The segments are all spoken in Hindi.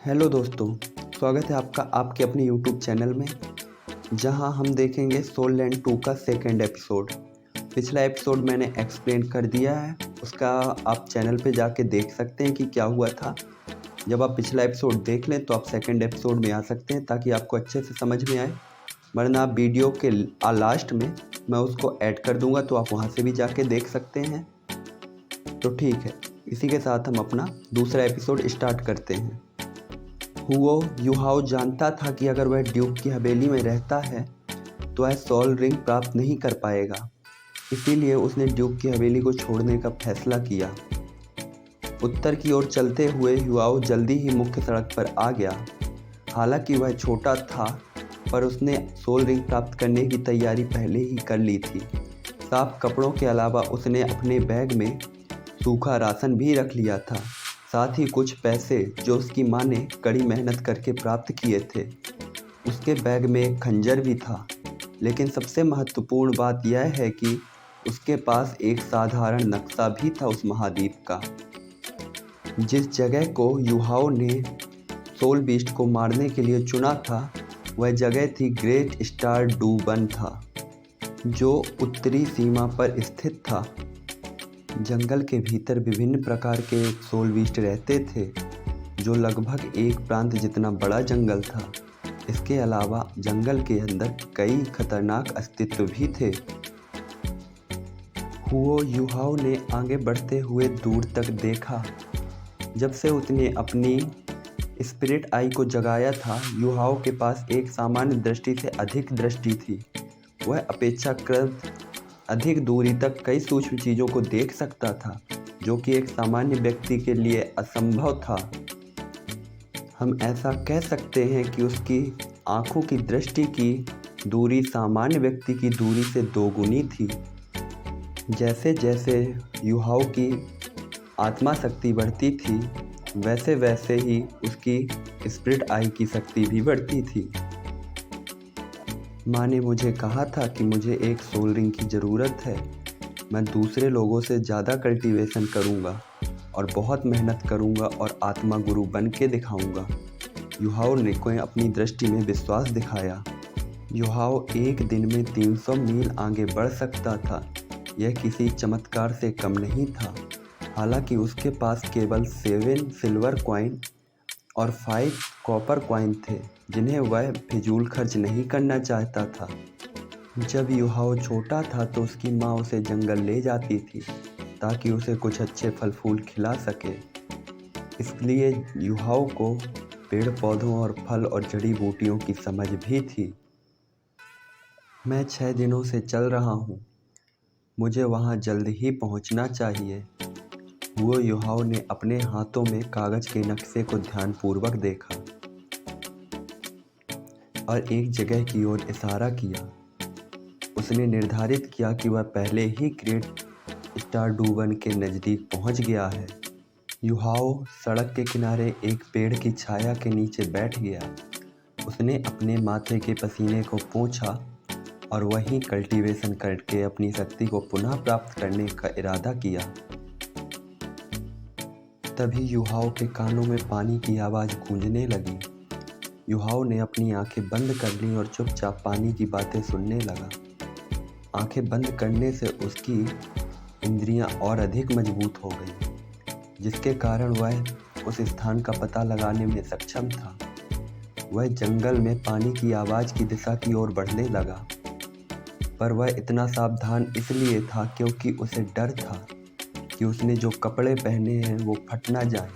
हेलो दोस्तों, स्वागत है आपका आपके अपने यूट्यूब चैनल में, जहां हम देखेंगे सोल लैंड 2 का सेकंड एपिसोड। पिछला एपिसोड मैंने एक्सप्लेन कर दिया है, उसका आप चैनल पे जाके देख सकते हैं कि क्या हुआ था। जब आप पिछला एपिसोड देख लें तो आप सेकंड एपिसोड में आ सकते हैं ताकि आपको अच्छे से समझ में आए, वरना आप वीडियो के लास्ट में मैं उसको ऐड कर दूंगा तो आप वहाँ से भी जाके देख सकते हैं। तो ठीक है, इसी के साथ हम अपना दूसरा एपिसोड स्टार्ट करते हैं। हुओ युहाओ जानता था कि अगर वह ड्यूक की हवेली में रहता है तो वह सोल रिंग प्राप्त नहीं कर पाएगा, इसीलिए उसने ड्यूक की हवेली को छोड़ने का फैसला किया। उत्तर की ओर चलते हुए युहाओ जल्दी ही मुख्य सड़क पर आ गया। हालांकि वह छोटा था, पर उसने सोल रिंग प्राप्त करने की तैयारी पहले ही कर ली थी। साफ कपड़ों के अलावा उसने अपने बैग में सूखा राशन भी रख लिया था, साथ ही कुछ पैसे जो उसकी माँ ने कड़ी मेहनत करके प्राप्त किए थे। उसके बैग में एक खंजर भी था, लेकिन सबसे महत्वपूर्ण बात यह है कि उसके पास एक साधारण नक्शा भी था उस महाद्वीप का। जिस जगह को युहाओ ने सोल बीस्ट को मारने के लिए चुना था, वह जगह थी ग्रेट स्टार डूबन था, जो उत्तरी सीमा पर स्थित था। जंगल के भीतर विभिन्न प्रकार के सोल बीस्ट रहते थे, जो लगभग एक प्रांत जितना बड़ा जंगल था। इसके अलावा जंगल के अंदर कई खतरनाक अस्तित्व भी थे। हुओ युहाओ ने आगे बढ़ते हुए दूर तक देखा। जब से उसने अपनी स्पिरिट आई को जगाया था, युहाओ के पास एक सामान्य दृष्टि से अधिक दृष्टि थी। वह अपेक्षाकृत अधिक दूरी तक कई सूक्ष्म चीज़ों को देख सकता था, जो कि एक सामान्य व्यक्ति के लिए असंभव था। हम ऐसा कह सकते हैं कि उसकी आँखों की दृष्टि की दूरी सामान्य व्यक्ति की दूरी से दोगुनी थी। जैसे जैसे युहाओ की आत्मा शक्ति बढ़ती थी, वैसे वैसे ही उसकी स्पिरिट आई की शक्ति भी बढ़ती थी। माँ ने मुझे कहा था कि मुझे एक सोल रिंग की ज़रूरत है। मैं दूसरे लोगों से ज़्यादा कल्टीवेशन करूँगा और बहुत मेहनत करूँगा और आत्मा गुरु बन के दिखाऊँगा। युहाओ ने कोई अपनी दृष्टि में विश्वास दिखाया। युहाओ एक दिन में 300 मील आगे बढ़ सकता था। यह किसी चमत्कार से कम नहीं था। हालांकि उसके पास केवल 7 सिल्वर कॉइन और 5 कॉपर कॉइन थे, जिन्हें वह फिजूल खर्च नहीं करना चाहता था। जब युहाओ छोटा था तो उसकी माँ उसे जंगल ले जाती थी ताकि उसे कुछ अच्छे फल फूल खिला सके। इसलिए युहाओ को पेड़ पौधों और फल और जड़ी बूटियों की समझ भी थी। मैं 6 दिनों से चल रहा हूँ, मुझे वहाँ जल्द ही पहुँचना चाहिए। वो युहाओ ने अपने हाथों में कागज के नक्शे को ध्यानपूर्वक देखा और एक जगह की ओर इशारा किया। उसने निर्धारित किया कि वह पहले ही ग्रेट स्टार डूबन के नज़दीक पहुंच गया है। युहाओ सड़क के किनारे एक पेड़ की छाया के नीचे बैठ गया। उसने अपने माथे के पसीने को पोंछा और वहीं कल्टीवेशन करके अपनी शक्ति को पुनः प्राप्त करने का इरादा किया। तभी युहाओ के कानों में पानी की आवाज़ गूंजने लगी। युहाओ ने अपनी आंखें बंद कर लीं और चुपचाप पानी की बातें सुनने लगा। आंखें बंद करने से उसकी इंद्रियां और अधिक मजबूत हो गईं, जिसके कारण वह उस स्थान का पता लगाने में सक्षम था। वह जंगल में पानी की आवाज़ की दिशा की ओर बढ़ने लगा, पर वह इतना सावधान इसलिए था क्योंकि उसे डर था कि उसने जो कपड़े पहने हैं वो फट ना जाएं।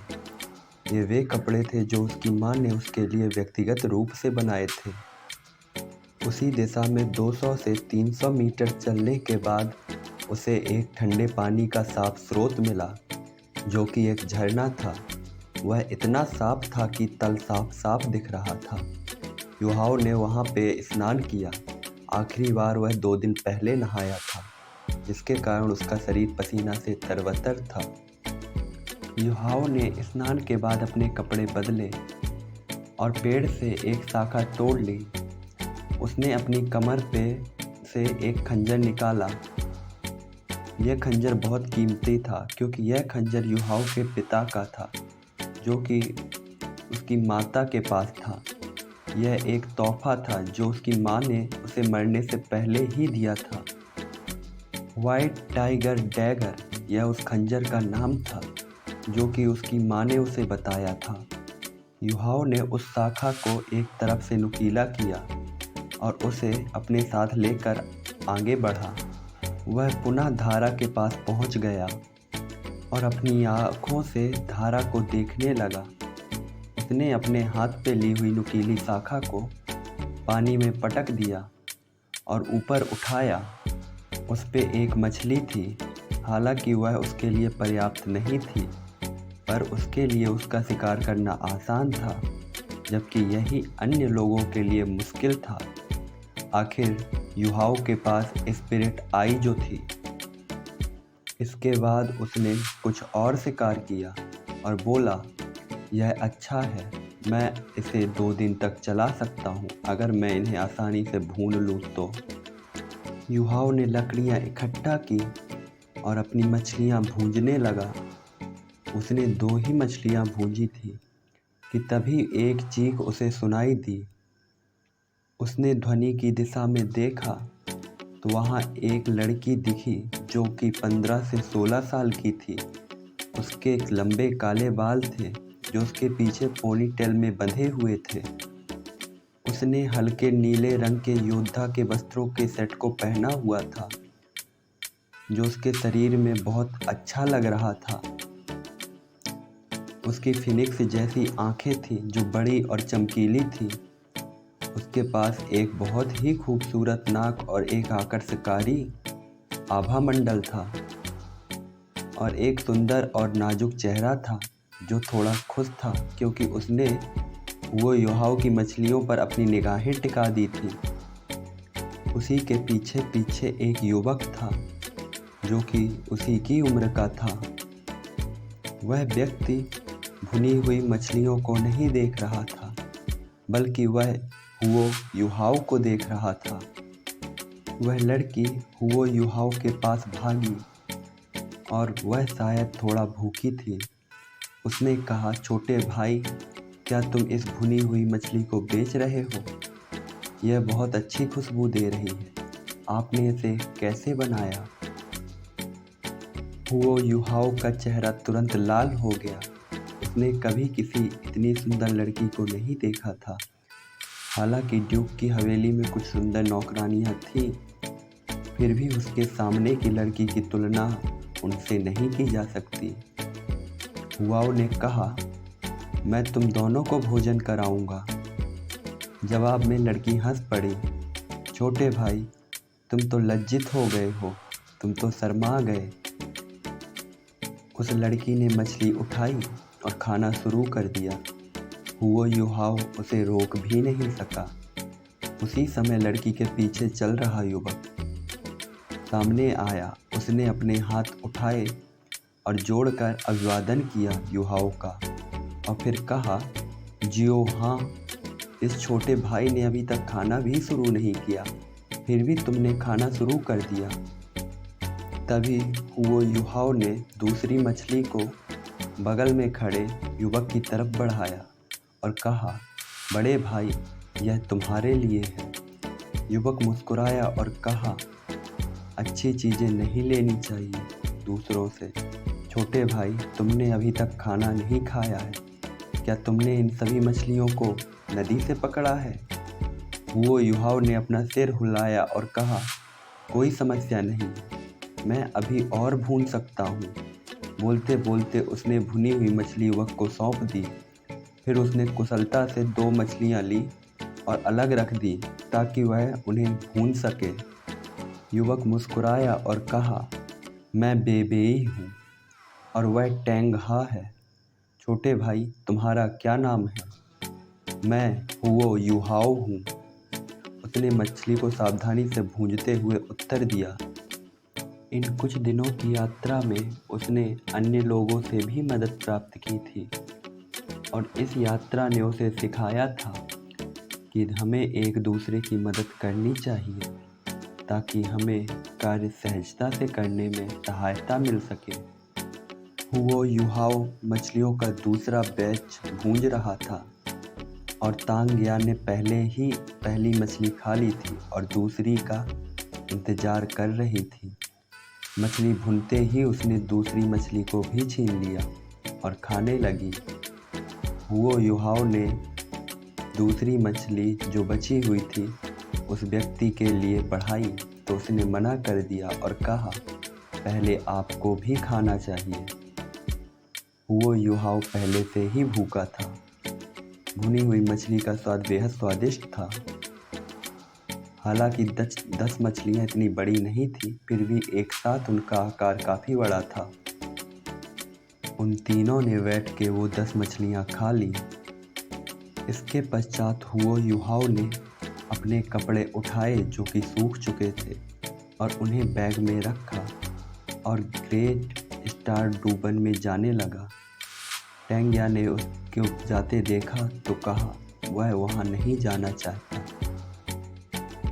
ये वे कपड़े थे जो उसकी माँ ने उसके लिए व्यक्तिगत रूप से बनाए थे। उसी दिशा में 200 से 300 मीटर चलने के बाद उसे एक ठंडे पानी का साफ स्रोत मिला, जो कि एक झरना था। वह इतना साफ था कि तल साफ साफ दिख रहा था। युहाओ ने वहाँ पे स्नान किया। आखिरी बार वह 2 दिन पहले नहाया था, जिसके कारण उसका शरीर पसीना से तरबतर था। युहाओ ने स्नान के बाद अपने कपड़े बदले और पेड़ से एक शाखा तोड़ ली। उसने अपनी कमर पे से एक खंजर निकाला। यह खंजर बहुत कीमती था क्योंकि यह खंजर युहाओ के पिता का था, जो कि उसकी माता के पास था। यह एक तोहफा था जो उसकी माँ ने उसे मरने से पहले ही दिया था। वाइट टाइगर डैगर यह उस खंजर का नाम था जो कि उसकी माँ ने उसे बताया था। युहाओं ने उस शाखा को एक तरफ से नुकीला किया और उसे अपने साथ लेकर आगे बढ़ा। वह पुनः धारा के पास पहुंच गया और अपनी आँखों से धारा को देखने लगा। उसने अपने हाथ पे ली हुई नुकीली शाखा को पानी में पटक दिया और ऊपर उठाया। उस पे एक मछली थी। हालांकि वह उसके लिए पर्याप्त नहीं थी, पर उसके लिए उसका शिकार करना आसान था, जबकि यही अन्य लोगों के लिए मुश्किल था। आखिर युहाओं के पास स्पिरिट आई जो थी। इसके बाद उसने कुछ और शिकार किया और बोला, यह अच्छा है, मैं इसे 2 दिन तक चला सकता हूँ अगर मैं इन्हें आसानी से भून लूँ तो। युहाओं ने लकड़ियाँ इकट्ठा की और अपनी मछलियाँ भूंजने लगा। उसने 2 ही मछलियाँ भूंजी थी कि तभी एक चीख उसे सुनाई दी। उसने ध्वनि की दिशा में देखा तो वहाँ एक लड़की दिखी जो कि 15 से 16 साल की थी। उसके लंबे काले बाल थे जो उसके पीछे पोनीटेल में बंधे हुए थे। उसने हल्के नीले रंग के योद्धा के वस्त्रों के सेट को पहना हुआ था जो उसके शरीर में बहुत अच्छा लग रहा था। उसकी फिनिक्स जैसी आंखें थीं जो बड़ी और चमकीली थीं। उसके पास एक बहुत ही खूबसूरत नाक और एक आकर्षकारी आभा मंडल था और एक सुंदर और नाजुक चेहरा था जो थोड़ा खुश था क्योंकि उसने वो युहाओं की मछलियों पर अपनी निगाहें टिका दी थी। उसी के पीछे पीछे एक युवक था जो कि उसी की उम्र का था। वह व्यक्ति भुनी हुई मछलियों को नहीं देख रहा था, बल्कि वह हुओ युहाओं को देख रहा था। वह लड़की हुओ युहाओं के पास भागी और वह शायद थोड़ा भूखी थी। उसने कहा, छोटे भाई, क्या तुम इस भुनी हुई मछली को बेच रहे हो? यह बहुत अच्छी खुशबू दे रही है। आपने इसे कैसे बनाया? हुओ युहाओं का चेहरा तुरंत लाल हो गया। उसने कभी किसी इतनी सुंदर लड़की को नहीं देखा था। हालांकि ड्यूक की हवेली में कुछ सुंदर नौकरानियां थीं, फिर भी उसके सामने की लड़की की तुलना उनसे नहीं की जा सकती। हुआओ ने कहा, मैं तुम दोनों को भोजन कराऊंगा। जवाब में लड़की हंस पड़ी। छोटे भाई, तुम तो लज्जित हो गए हो, तुम तो शर्मा गए। उस लड़की ने मछली उठाई और खाना शुरू कर दिया। हुओ युहाओ उसे रोक भी नहीं सका। उसी समय लड़की के पीछे चल रहा युवक सामने आया। उसने अपने हाथ उठाए और जोड़कर अभिवादन किया युहाओं का और फिर कहा, जियो हाँ, इस छोटे भाई ने अभी तक खाना भी शुरू नहीं किया, फिर भी तुमने खाना शुरू कर दिया। तभी हुओ युहाओं ने दूसरी मछली को बगल में खड़े युवक की तरफ बढ़ाया और कहा, बड़े भाई, यह तुम्हारे लिए है। युवक मुस्कुराया और कहा, अच्छी चीज़ें नहीं लेनी चाहिए दूसरों से। छोटे भाई, तुमने अभी तक खाना नहीं खाया है। क्या तुमने इन सभी मछलियों को नदी से पकड़ा है? हुओ युहाओं ने अपना सिर हिलाया और कहा, कोई समस्या नहीं, मैं अभी और भून सकता हूँ। बोलते बोलते उसने भुनी हुई मछली युवक को सौंप दी। फिर उसने कुशलता से 2 मछलियाँ ली और अलग रख दी ताकि वह उन्हें भून सके। युवक मुस्कुराया और कहा, मैं बेबेई हूँ और वह टेंगहा है। छोटे भाई, तुम्हारा क्या नाम है? मैं हुओ युहाओ हूँ। उसने मछली को सावधानी से भूंजते हुए उत्तर दिया। इन कुछ दिनों की यात्रा में उसने अन्य लोगों से भी मदद प्राप्त की थी और इस यात्रा ने उसे सिखाया था कि हमें एक दूसरे की मदद करनी चाहिए ताकि हमें कार्य सहजता से करने में सहायता मिल सके। हुओ युहाओ मछलियों का दूसरा बैच भूंज रहा था और तांग या ने पहली मछली खा ली थी और दूसरी का इंतजार कर रही थी। मछली भूनते ही उसने दूसरी मछली को भी छीन लिया और खाने लगी। हुओ युहाओ ने दूसरी मछली जो बची हुई थी उस व्यक्ति के लिए बढ़ाई तो उसने मना कर दिया और कहा, पहले आपको भी खाना चाहिए। हुओ युहाओ पहले से ही भूखा था। भुनी हुई मछली का स्वाद बेहद स्वादिष्ट था। हालांकि 10 मछलियाँ इतनी बड़ी नहीं थी, फिर भी एक साथ उनका आकार काफ़ी बड़ा था। उन तीनों ने बैठ के वो 10 मछलियाँ खा ली। इसके पश्चात हुओ युहाओ ने अपने कपड़े उठाए जो कि सूख चुके थे और उन्हें बैग में रखा और ग्रेट स्टार डूबन में जाने लगा। टैंग या ने उसको जाते देखा तो कहा वह वहाँ नहीं जाना चाहता।